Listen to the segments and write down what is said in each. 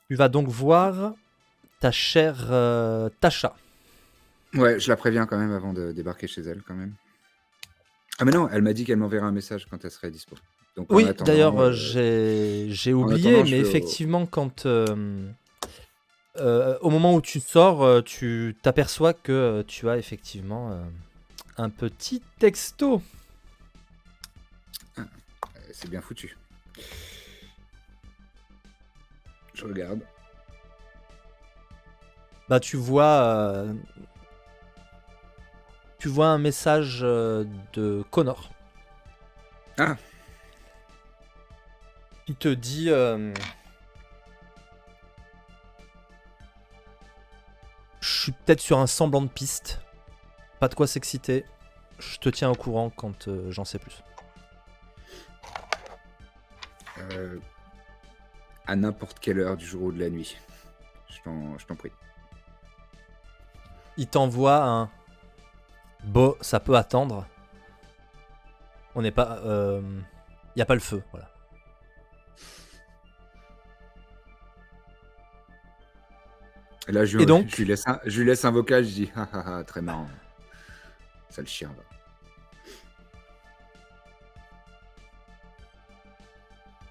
Tu vas donc voir ta chère Tasha. Ouais, je la préviens quand même avant de débarquer chez elle, quand même. Ah mais non, elle m'a dit qu'elle m'enverrait un message quand elle serait dispo. Donc Oui, d'ailleurs, j'ai en oublié, attendant, mais je vais au... effectivement, au moment où tu sors, tu t'aperçois que tu as effectivement un petit texto. C'est bien foutu. Je regarde. Bah, tu vois un message de Connor Ah, qui te dit je suis peut-être sur un semblant de piste, pas de quoi s'exciter. Je te tiens au courant quand j'en sais plus. à n'importe quelle heure du jour ou de la nuit. Je t'en prie. Il t'envoie un bon, ça peut attendre. On n'est pas, y a pas le feu, voilà. Et là, Et donc, je lui laisse un vocal, je dis, ah, ah, ah, très marrant. Ça le chien, va.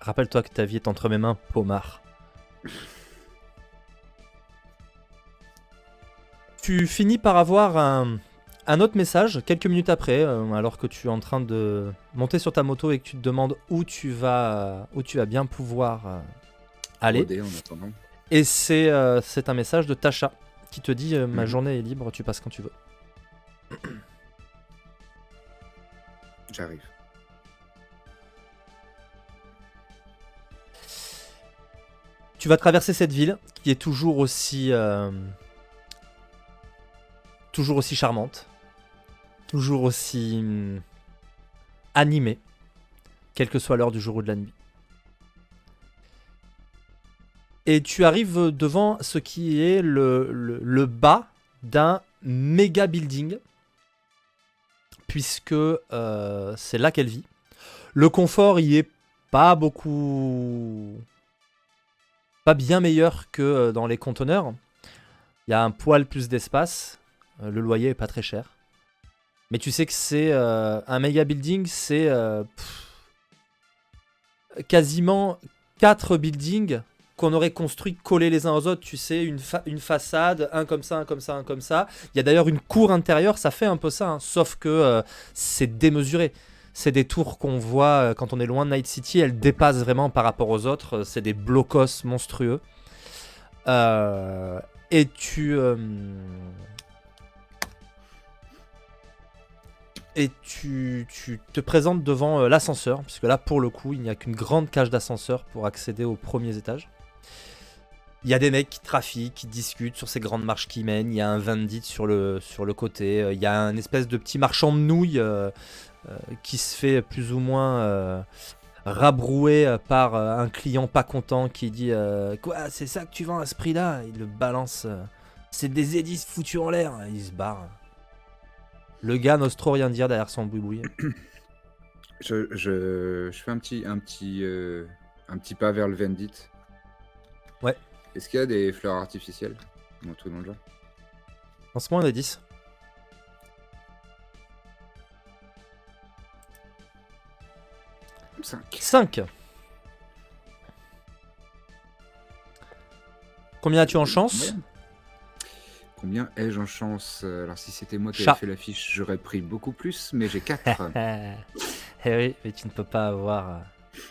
rappelle-toi que ta vie est entre mes mains, Pomar. Tu finis par avoir un autre message quelques minutes après, alors que tu es en train de monter sur ta moto et que tu te demandes où tu vas bien pouvoir aller. Rôder en attendant. Et c'est un message de Tasha qui te dit ma journée est libre, tu passes quand tu veux. J'arrive. Tu vas traverser cette ville qui est toujours aussi charmante, toujours aussi animée, quelle que soit l'heure du jour ou de la nuit. Et tu arrives devant ce qui est le bas d'un méga building, puisque c'est là qu'elle vit. Le confort y est pas bien meilleur que dans les conteneurs. Il y a un poil plus d'espace. Le loyer est pas très cher. Mais tu sais que c'est un méga building, c'est quasiment 4 buildings qu'on aurait construits collés les uns aux autres. Tu sais, une façade, un comme ça, un comme ça, un comme ça. Il y a d'ailleurs une cour intérieure, ça fait un peu ça, hein, sauf que c'est démesuré. C'est des tours qu'on voit quand on est loin de Night City, elles dépassent vraiment par rapport aux autres. C'est des blocos monstrueux. Et tu te présentes devant l'ascenseur, puisque là, pour le coup, il n'y a qu'une grande cage d'ascenseur pour accéder aux premiers étages. Il y a des mecs qui trafiquent, qui discutent sur ces grandes marches qui mènent. Il y a un Vandit sur le côté. Il y a un espèce de petit marchand de nouilles qui se fait plus ou moins rabrouer par un client pas content qui dit quoi, c'est ça que tu vends à ce prix-là? Il le balance. C'est des édices foutus en l'air. Il se barre. Le gars n'ose trop rien dire derrière son boui-boui. Je fais un petit pas vers le Vendit. Ouais. Est-ce qu'il y a des fleurs artificielles dans tout dans le genre? En ce moment, on est 10. Cinq. 5. Combien as-tu en chance? Combien ai-je en chance? Alors, si c'était moi qui Chat. avais fait l'affiche, j'aurais pris beaucoup plus, mais j'ai 4. Eh oui, mais tu ne peux pas avoir. Non,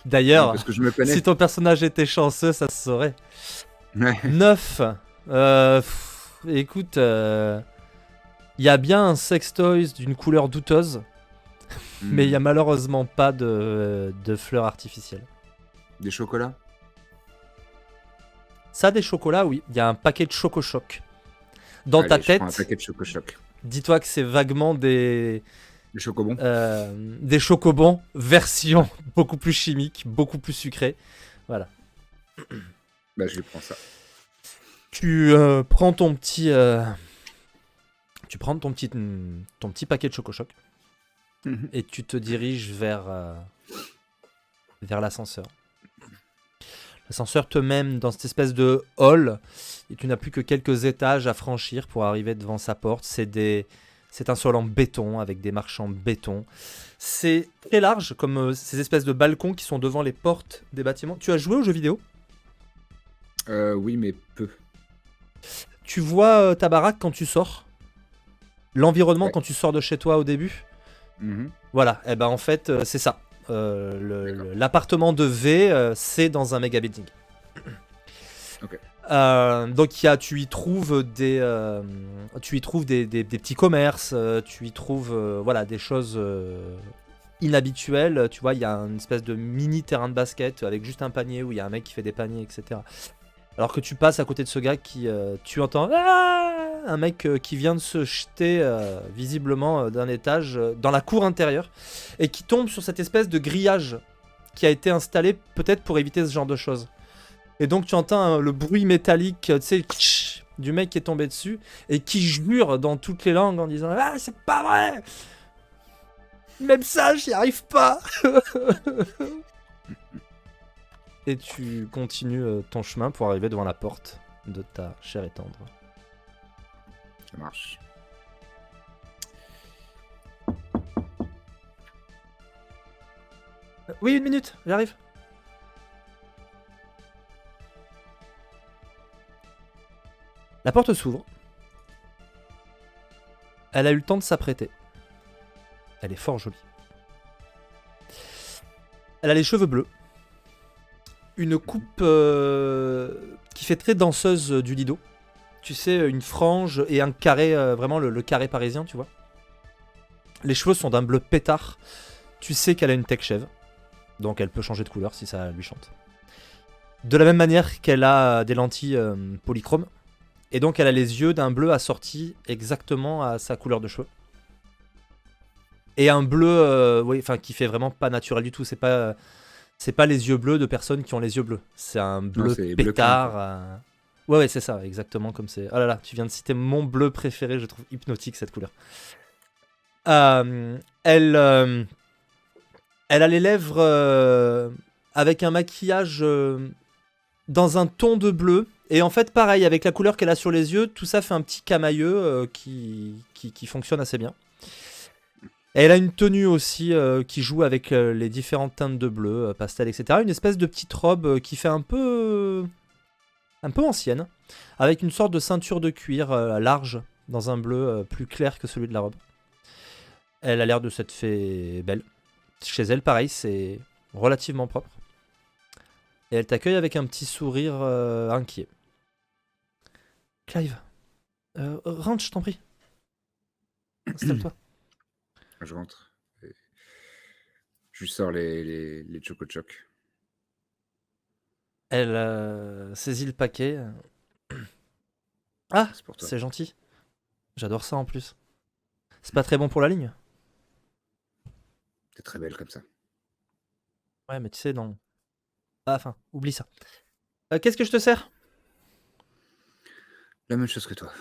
D'ailleurs, parce que je me connais. si ton personnage était chanceux, ça se saurait. Ouais. 9. Écoute, il y a bien un sextoys d'une couleur douteuse, mais il n'y a malheureusement pas de fleurs artificielles. Des chocolats? Ça, des chocolats, oui. Il y a un paquet de Choco-Choc. Dans ta Allez, je tête, prends un paquet de Choco-Choc. dis-toi que c'est vaguement des chocobons. Des chocobons version beaucoup plus chimique, beaucoup plus sucrée. Voilà. Bah, je lui prends ça. Tu prends ton petit paquet de Choco-Choc et tu te diriges vers l'ascenseur. L'ascenseur te mène dans cette espèce de hall et tu n'as plus que quelques étages à franchir pour arriver devant sa porte. C'est un sol en béton avec des marches en béton. C'est très large comme ces espèces de balcons qui sont devant les portes des bâtiments. Tu as joué aux jeux vidéo? Oui, mais peu. Tu vois ta baraque quand tu sors? L'environnement Ouais. quand tu sors de chez toi au début? Mhm. Voilà, et ben en fait c'est ça. D'accord. L'appartement de V, c'est dans un méga building. Ok. Donc tu y trouves des petits commerces, tu y trouves voilà, des choses inhabituelles. Tu vois, il y a une espèce de mini terrain de basket avec juste un panier où il y a un mec qui fait des paniers, etc. Alors que tu passes à côté de ce gars qui, tu entends un mec qui vient de se jeter visiblement d'un étage dans la cour intérieure et qui tombe sur cette espèce de grillage qui a été installé peut-être pour éviter ce genre de choses. Et donc tu entends le bruit métallique, tu sais, du mec qui est tombé dessus et qui jure dans toutes les langues en disant ah c'est pas vrai, même ça j'y arrive pas. Et tu continues ton chemin pour arriver devant la porte de ta chère et tendre. Ça marche. Oui, 1 minute, j'arrive. La porte s'ouvre. Elle a eu le temps de s'apprêter. Elle est fort jolie. Elle a les cheveux bleus. Une coupe qui fait très danseuse du Lido. Tu sais, une frange et un carré, vraiment le carré parisien, tu vois. Les cheveux sont d'un bleu pétard. Tu sais qu'elle a une tech shave. Donc elle peut changer de couleur si ça lui chante. De la même manière qu'elle a des lentilles polychromes. Et donc elle a les yeux d'un bleu assorti exactement à sa couleur de cheveux. Et un bleu oui, qui fait vraiment pas naturel du tout. C'est pas les yeux bleus de personnes qui ont les yeux bleus. C'est un Non, bleu c'est bleu clair, quoi. pétard. Ouais, c'est ça, exactement comme c'est. Oh là là, tu viens de citer mon bleu préféré, je trouve hypnotique cette couleur. Elle a les lèvres avec un maquillage dans un ton de bleu. Et en fait, pareil, avec la couleur qu'elle a sur les yeux, tout ça fait un petit camailleux qui fonctionne assez bien. Et elle a une tenue aussi qui joue avec les différentes teintes de bleu, pastel, etc. Une espèce de petite robe qui fait un peu ancienne, avec une sorte de ceinture de cuir large, dans un bleu plus clair que celui de la robe. Elle a l'air de s'être fait belle. Chez elle, pareil, c'est relativement propre. Et elle t'accueille avec un petit sourire inquiet. Clive, rentre, je t'en prie. Installe-toi. Je rentre. Et je lui sors les Choco Choc. Elle saisit le paquet. Ah, C'est pour toi. c'est gentil. J'adore ça en plus. C'est pas très bon pour la ligne. T'es très belle comme ça. Ouais, mais tu sais, non. Ah, enfin, oublie ça. Qu'est-ce que je te sers? La même chose que toi.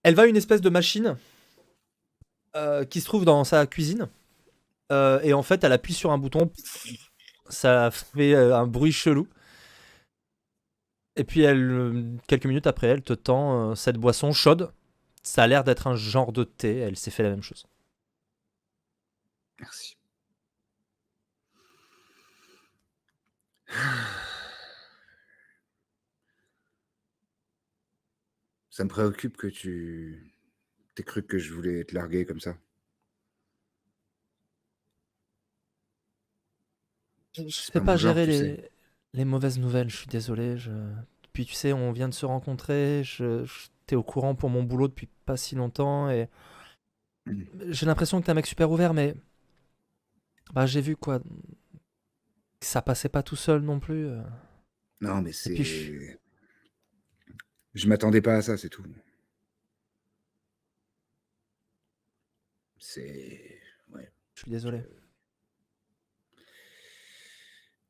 Elle va à une espèce de machine qui se trouve dans sa cuisine. Et en fait, elle appuie sur un bouton. Ça fait un bruit chelou. Et puis, quelques minutes après, elle te tend cette boisson chaude. Ça a l'air d'être un genre de thé. Elle s'est fait la même chose. Merci. Ça me préoccupe que tu t'aies cru que je voulais te larguer comme ça. Je C'est sais pas mon pas genre, gérer tu sais. les mauvaises nouvelles, je suis désolé. Puis tu sais, on vient de se rencontrer. T'es au courant pour mon boulot depuis pas si longtemps. Et j'ai l'impression que t'es un mec super ouvert, mais bah, j'ai vu quoi. Que ça passait pas tout seul non plus. Non, mais Et puis c'est. Je m'attendais pas à ça, c'est tout. C'est. Ouais. je suis désolé.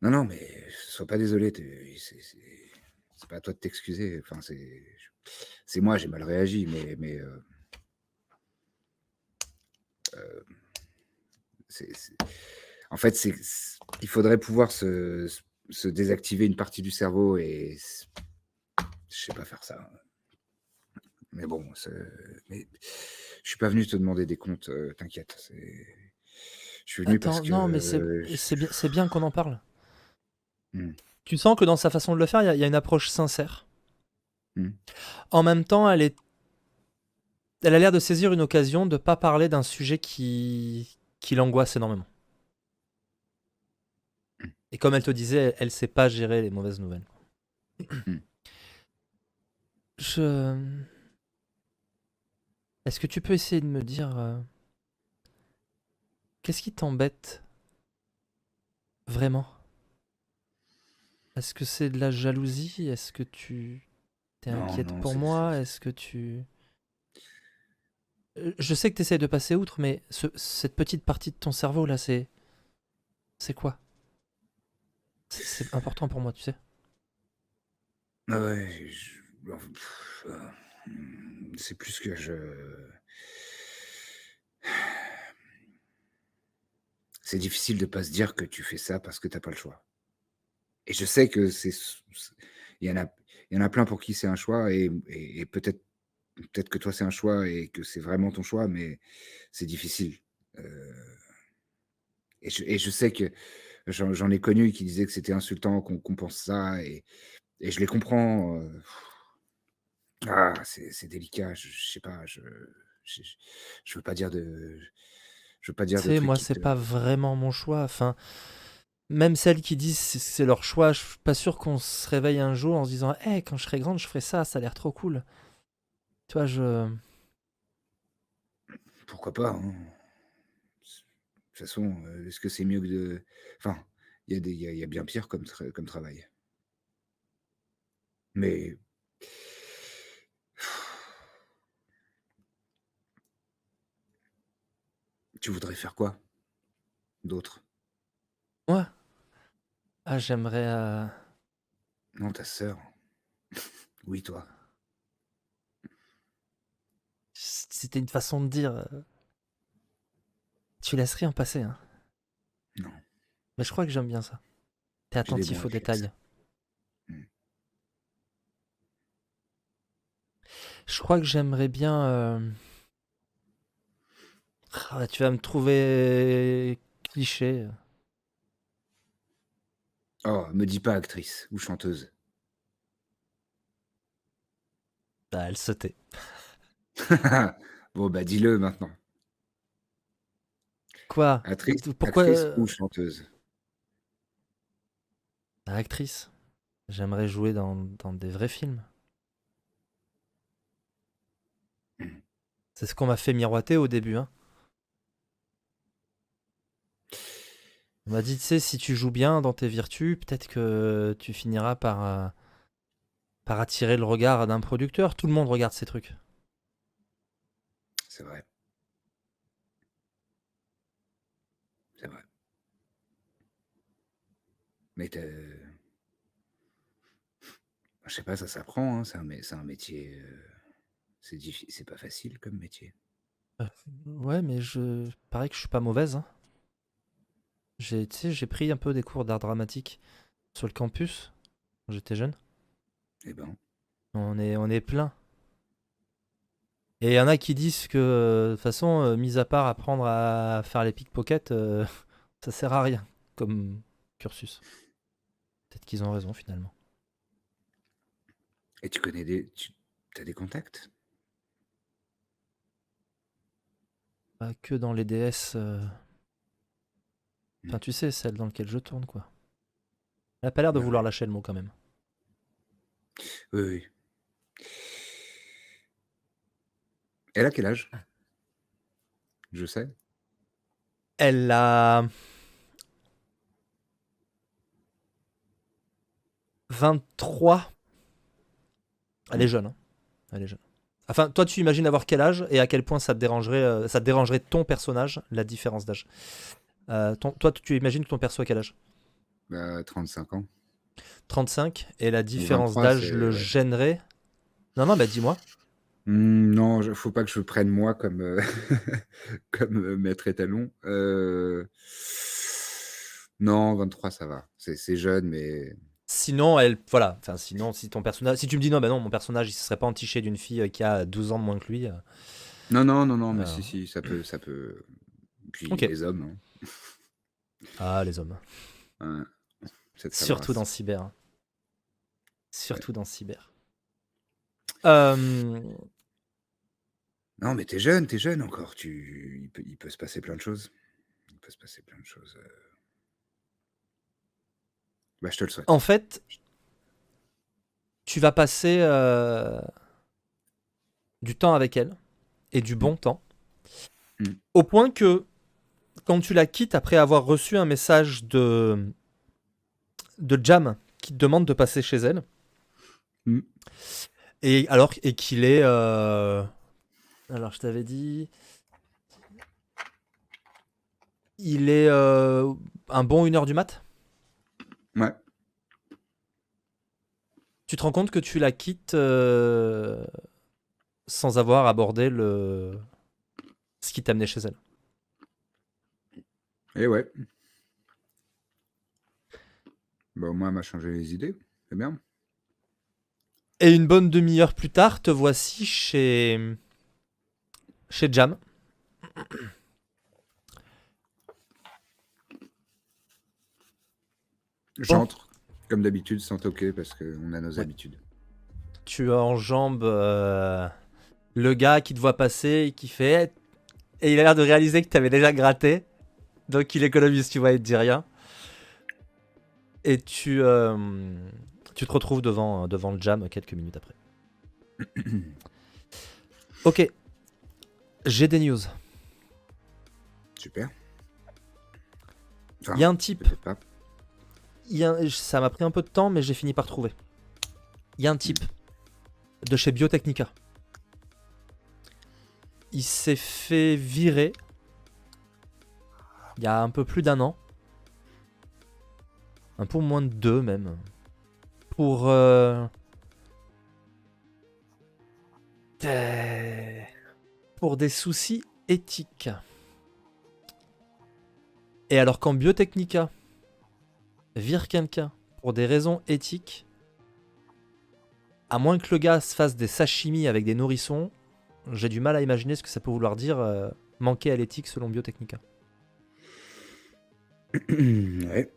Non, non, mais sois pas désolé. C'est pas à toi de t'excuser. Enfin, c'est moi, j'ai mal réagi, mais c'est- En fait, il faudrait pouvoir se désactiver une partie du cerveau et je sais pas faire ça. Mais bon, mais je suis pas venu te demander des comptes, t'inquiète. Je suis venu parce Attends, non, mais que c'est bien qu'on en parle. Mmh. Tu sens que dans sa façon de le faire, il y a une approche sincère. Mmh. En même temps, elle a l'air de saisir une occasion de pas parler d'un sujet qui l'angoisse énormément. Mmh. Et comme elle te disait, elle sait pas gérer les mauvaises nouvelles. Mmh. Est-ce que tu peux essayer de me dire qu'est-ce qui t'embête vraiment? Est-ce que c'est de la jalousie? Est-ce que tu t'es Non, inquiète non, pour moi? Est-ce que tu... Je sais que tu essaies de passer outre, mais cette petite partie de ton cerveau là, c'est quoi? C'est important pour moi, tu sais. Ah ouais, c'est plus que c'est difficile de pas se dire que tu fais ça parce que t'as pas le choix. Et je sais que il y en a il y en a plein pour qui c'est un choix et peut-être que toi c'est un choix et que c'est vraiment ton choix, mais c'est difficile. Heu et je sais que j'en ai connu qui disaient que c'était insultant qu'on pense ça et je les comprends, c'est délicat, je sais pas, je je veux pas dire Tu de sais, trucs moi, qui c'est te pas vraiment mon choix. Enfin, même celles qui disent c'est leur choix, je suis pas sûr qu'on se réveille un jour en se disant, hey, quand je serai grande, je ferai ça, ça a l'air trop cool. Tu vois, pourquoi pas, hein? De toute façon, est-ce que c'est mieux que de enfin, il y a bien pire comme travail. Mais tu voudrais faire quoi d'autre? moi, j'aimerais. Non, ta sœur? Oui, toi? C'était une façon de dire. Tu laisses rien passer, hein. Non, Mais je crois que j'aime bien ça. T'es j'ai des bons attentif aux réflexes. détails. Mmh. Je crois que j'aimerais bien. Tu vas me trouver cliché. Oh, me dis pas actrice ou chanteuse. Bah, elle se tait. Bon, bah, dis-le maintenant. Quoi? Pourquoi Actrice ou chanteuse? actrice? J'aimerais jouer dans des vrais films. Mmh. C'est ce qu'on m'a fait miroiter au début, hein. On m'a dit, tu sais, si tu joues bien dans tes vertus, peut-être que tu finiras par attirer le regard d'un producteur. Tout le monde regarde ces trucs. C'est vrai, c'est vrai. Mais je sais pas, ça s'apprend, hein, c'est un métier, c'est pas facile comme métier. Euh, ouais, mais pareil que je suis pas mauvaise, hein. Tu sais, j'ai pris un peu des cours d'art dramatique sur le campus quand j'étais jeune. Eh ben, On est plein. Et il y en a qui disent que, de toute façon, mis à part apprendre à faire les pickpockets, ça sert à rien comme cursus. Peut-être qu'ils ont raison finalement. et tu as des contacts? Pas que dans les DS. Mmh. Enfin, tu sais, celle dans laquelle je tourne, quoi. Elle a pas l'air de Ouais, vouloir ouais. lâcher le mot quand même. Oui, oui. Elle a quel âge? Je sais. Elle a 23. Elle est Mmh. jeune, hein. Elle est jeune. Enfin, toi, tu imagines avoir quel âge et à quel point ça te dérangerait ton personnage, la différence d'âge. Toi, tu imagines ton perso à quel âge? Bah, 35 ans. 35 et la Donc différence 23, d'âge c'est le ouais. gênerait? Non, non, bah dis-moi. Non, faut pas que je prenne moi comme, comme, maître étalon. Non, 23, ça va. C'est jeune, mais... Sinon, voilà. Enfin, sinon, si ton personnage. Si tu me dis non, bah non, mon personnage, il se serait pas entiché d'une fille qui a 12 ans de moins que lui. Non, mais euh, si, ça peut... Puis Ok. les hommes, Ah, les hommes. hein. Cette Surtout dans race. Cyber. Ouais. Surtout dans Cyber. Non, mais t'es jeune encore. Il peut se passer plein de choses. Il peut se passer plein de choses. Bah, je te le souhaite. En fait, tu vas passer du temps avec elle, et du bon temps, Mm. au point que quand tu la quittes après avoir reçu un message de Jam qui te demande de passer chez elle, Mm. et qu'il est... Alors, je t'avais dit... Il est un bon 1h du mat. Ouais. Tu te rends compte que tu la quittes sans avoir abordé ce qui t'amenait chez elle. Et ouais. Bah, au moins, elle m'a changé les idées. C'est bien. Et une bonne demi-heure plus tard, te voici chez Jam. J'entre, comme d'habitude, sans toquer, parce qu'on a nos Ouais. habitudes. Tu enjambes le gars qui te voit passer et qui fait... Et il a l'air de réaliser que tu avais déjà gratté. Donc il économise, tu vois, il te dit rien. Et tu te retrouves devant le Jam quelques minutes après. Ok. J'ai des news. Super. Enfin, Il y a un type... peut-être pas. Ça m'a pris un peu de temps, mais j'ai fini par trouver. Il y a un type de chez Biotechnica. Il s'est fait virer il y a un peu plus d'un an. Un peu moins de 2 même. Pour des soucis éthiques. Et alors quand Biotechnica vire quelqu'un pour des raisons éthiques, à moins que le gars se fasse des sashimi avec des nourrissons, j'ai du mal à imaginer ce que ça peut vouloir dire manquer à l'éthique selon Biotechnica. Ouais.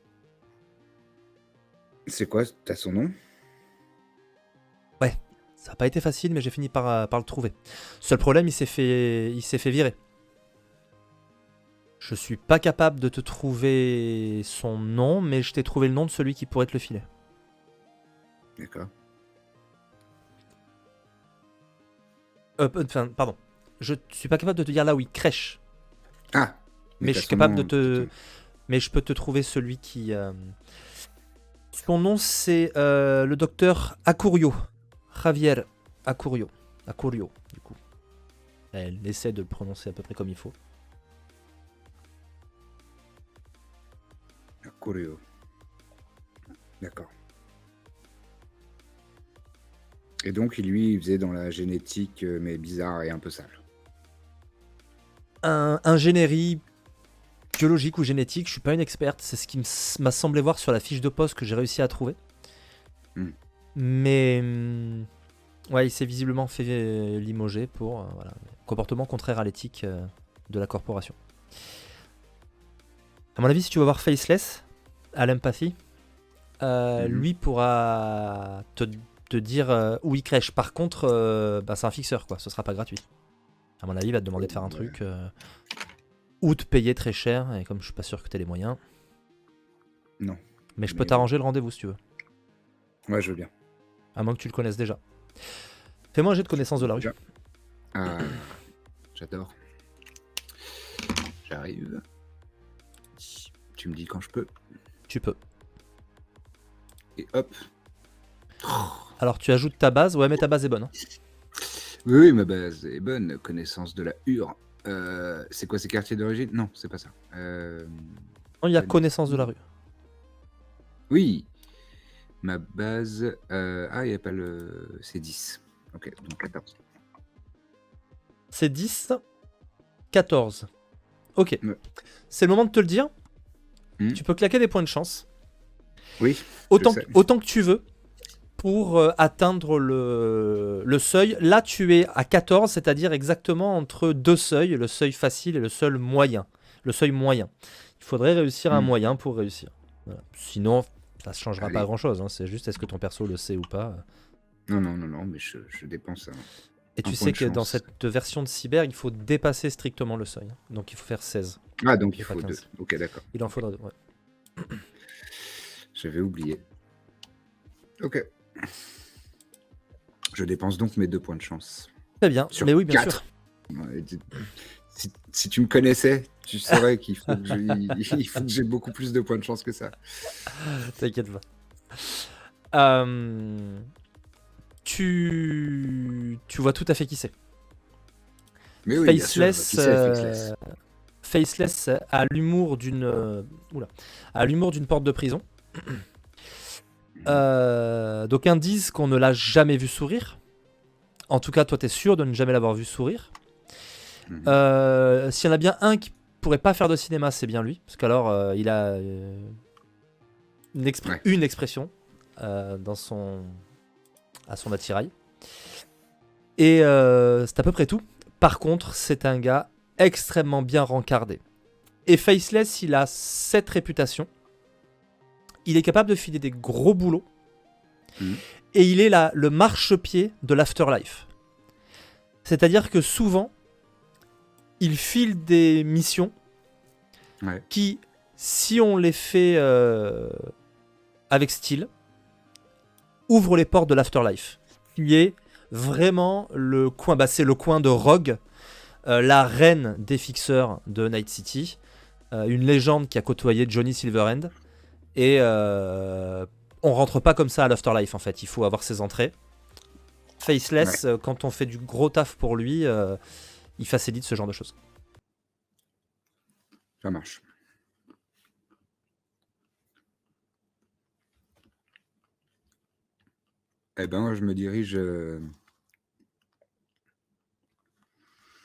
C'est quoi? T'as son nom? Ça n'a pas été facile, mais j'ai fini par le trouver. Seul problème, il s'est fait virer. Je suis pas capable de te trouver son nom, mais je t'ai trouvé le nom de celui qui pourrait te le filer. D'accord. Enfin, pardon. Je suis pas capable de te dire là où il crèche, Ah! mais je t'as suis son capable nom, de te... putain. Mais je peux te trouver celui qui... Son nom, c'est le docteur Acurio. Javier Acurio. Acurio, du coup. Elle essaie de le prononcer à peu près comme il faut. Curio. D'accord. Et donc, lui, il faisait dans la génétique, mais bizarre et un peu sale. Ingénierie biologique ou génétique, je suis pas une experte. C'est ce qui m'a semblé voir sur la fiche de poste que j'ai réussi à trouver. Hmm. Mais... ouais, il s'est visiblement fait limoger pour voilà, comportement contraire à l'éthique de la corporation. À mon avis, si tu vas voir Faceless, à l'empathie, lui pourra te dire où il crèche. Par contre, c'est un fixeur, quoi. Ce sera pas gratuit. À mon avis, il va te demander de faire un truc ou te payer très cher. Et comme je suis pas sûr que tu aies les moyens. Non. Mais je peux Mais t'arranger le rendez-vous si tu veux. Ouais, je veux bien. À moins que tu le connaisses déjà. Fais-moi un jet de connaissance de la rue. Déjà. Ah, j'adore. J'arrive. Tu me dis quand je peux. Tu peux. Et hop. Alors, tu ajoutes ta base. Ouais, mais ta base est bonne. Hein. Oui, ma base est bonne. Connaissance de la Hure. C'est quoi ces quartiers d'origine? Non, c'est pas ça. Non, il y a connaissance de la rue. Oui. Ma base... Ah, il n'y a pas le... C'est 10. Ok, donc 14. C'est 10, 14. Ok. Ouais. C'est le moment de te le dire. Tu peux claquer des points de chance. Oui. Autant que tu veux pour atteindre le seuil. Là, tu es à 14, c'est-à-dire exactement entre deux seuils, le seuil facile et le seuil moyen. Il faudrait réussir un moyen pour réussir. Voilà. Sinon, ça ne changera pas grand-chose. Hein. C'est juste est-ce que ton perso le sait ou pas. Non, mais je dépense. Et tu sais que dans cette version de Cyber, il faut dépasser strictement le seuil. Donc il faut faire 16. Ah, donc il faut 2. Ok, d'accord. Il en faudra 2, ouais. J'avais oublié. Ok. Je dépense donc mes 2 points de chance. Très bien, mais oui, bien 4. Sûr. Si tu me connaissais, tu saurais qu'il faut que j'ai beaucoup plus de points de chance que ça. T'inquiète pas. Tu vois tout à fait qui c'est. Mais oui, Faceless a l'humour d'une porte de prison. D'aucuns disent qu'on ne l'a jamais vu sourire. En tout cas, toi, t'es sûr de ne jamais l'avoir vu sourire. S'il y en a bien un qui pourrait pas faire de cinéma, c'est bien lui, parce qu'alors il a une expression à son attirail. Et c'est à peu près tout. Par contre, c'est un gars extrêmement bien rencardé. Et Faceless, il a cette réputation. Il est capable de filer des gros boulots. Et il est le marchepied de l'afterlife. C'est-à-dire que souvent, il file des missions qui, si on les fait avec style, ouvrent les portes de l'afterlife. Qui est vraiment le coin. C'est le coin de Rogue, la reine des fixeurs de Night City, une légende qui a côtoyé Johnny Silverhand. Et on rentre pas comme ça à l'afterlife en fait, il faut avoir ses entrées. Faceless, quand on fait du gros taf pour lui, il facilite ce genre de choses. Ça marche. Eh ben, je me dirige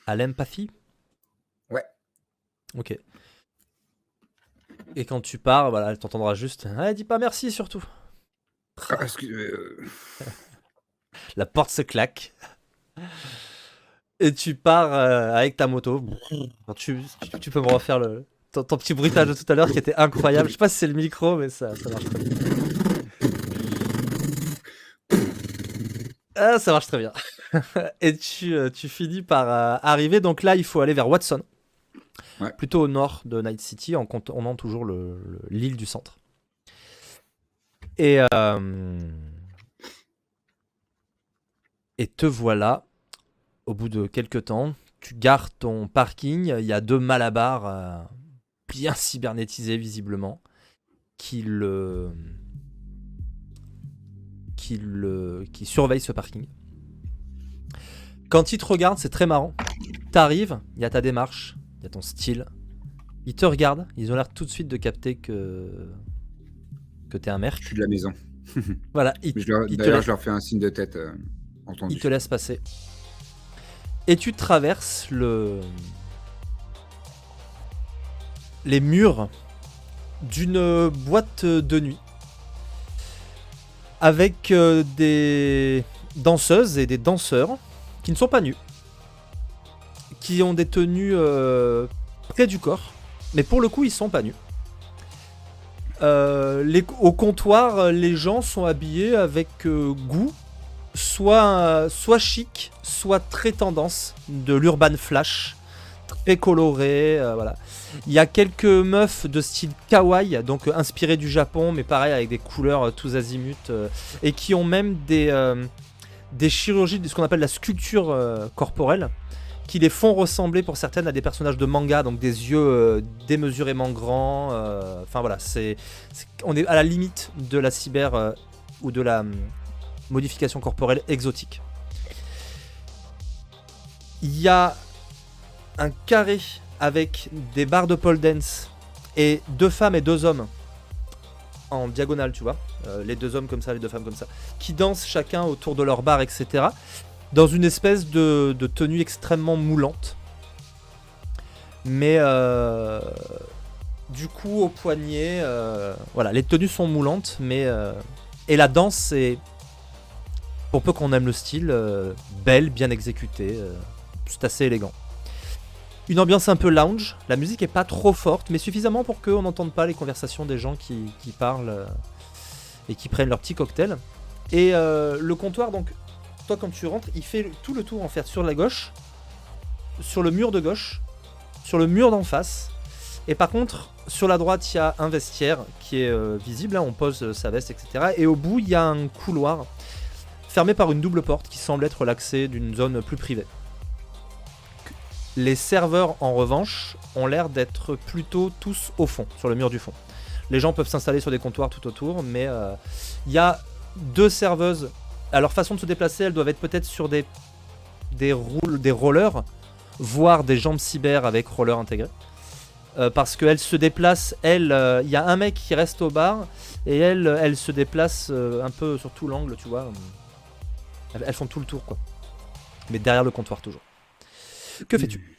à l'empathie. Ouais. Ok. Et quand tu pars, voilà, elle t'entendra juste. Dis pas merci surtout. La porte se claque. Et tu pars avec ta moto. Tu peux me refaire ton petit bruitage de tout à l'heure qui était incroyable. Je sais pas si c'est le micro, mais ça marche très bien. Ça marche très bien. Et tu finis par arriver. Donc là, il faut aller vers Watson. Plutôt au nord de Night City, en contournant toujours l'île du centre. Et te voilà, au bout de quelques temps, tu gares ton parking, il y a 2 malabars bien cybernétisés visiblement, qui surveillent ce parking. Quand ils te regardent, c'est très marrant. T'arrives, il y a ta démarche, il y a ton style. Ils te regardent, ils ont l'air tout de suite de capter que t'es un merc. Je suis de la maison. Voilà. D'ailleurs, je leur fais un signe de tête entendu. Ils te laissent passer. Et tu traverses les murs d'une boîte de nuit avec des danseuses et des danseurs qui ne sont pas nus, qui ont des tenues près du corps, mais pour le coup ils sont pas nus. Au comptoir, les gens sont habillés avec goût, soit chic, soit très tendance, de l'urban flash, très coloré, voilà. Il y a quelques meufs de style kawaii, donc inspirées du Japon, mais pareil avec des couleurs tous azimuts, et qui ont même des chirurgies, ce qu'on appelle la sculpture corporelle, qui les font ressembler pour certaines à des personnages de manga, donc des yeux démesurément grands. Enfin voilà, on est à la limite de la cyber ou de la modification corporelle exotique. Il y a un carré avec des barres de pole dance et 2 femmes et 2 hommes en diagonale, tu vois, les 2 hommes comme ça, les 2 femmes comme ça, qui dansent chacun autour de leur bar, etc., dans une espèce de tenue extrêmement moulante. Mais du cou au poignet. Voilà, les tenues sont moulantes, mais et la danse, c'est, pour peu qu'on aime le style, belle, bien exécutée. C'est assez élégant. Une ambiance un peu lounge. La musique est pas trop forte, mais suffisamment pour qu'on n'entende pas les conversations des gens qui parlent et qui prennent leur petit cocktail. Et le comptoir, donc, toi quand tu rentres, il fait tout le tour en fait sur la gauche, sur le mur de gauche, sur le mur d'en face. Et par contre, sur la droite, il y a un vestiaire qui est visible, hein, on pose sa veste, etc. Et au bout, il y a un couloir fermé par une double porte qui semble être l'accès d'une zone plus privée. Les serveurs, en revanche, ont l'air d'être plutôt tous au fond, sur le mur du fond. Les gens peuvent s'installer sur des comptoirs tout autour, mais il y a 2 serveuses. À leur façon de se déplacer, elles doivent être peut-être sur des rollers, voire des jambes cyber avec rollers intégrés. Parce qu'elles se déplacent, il y a un mec qui reste au bar, et elles se déplacent un peu sur tout l'angle, tu vois. Elles font tout le tour, quoi. Mais derrière le comptoir, toujours. Que fais-tu ?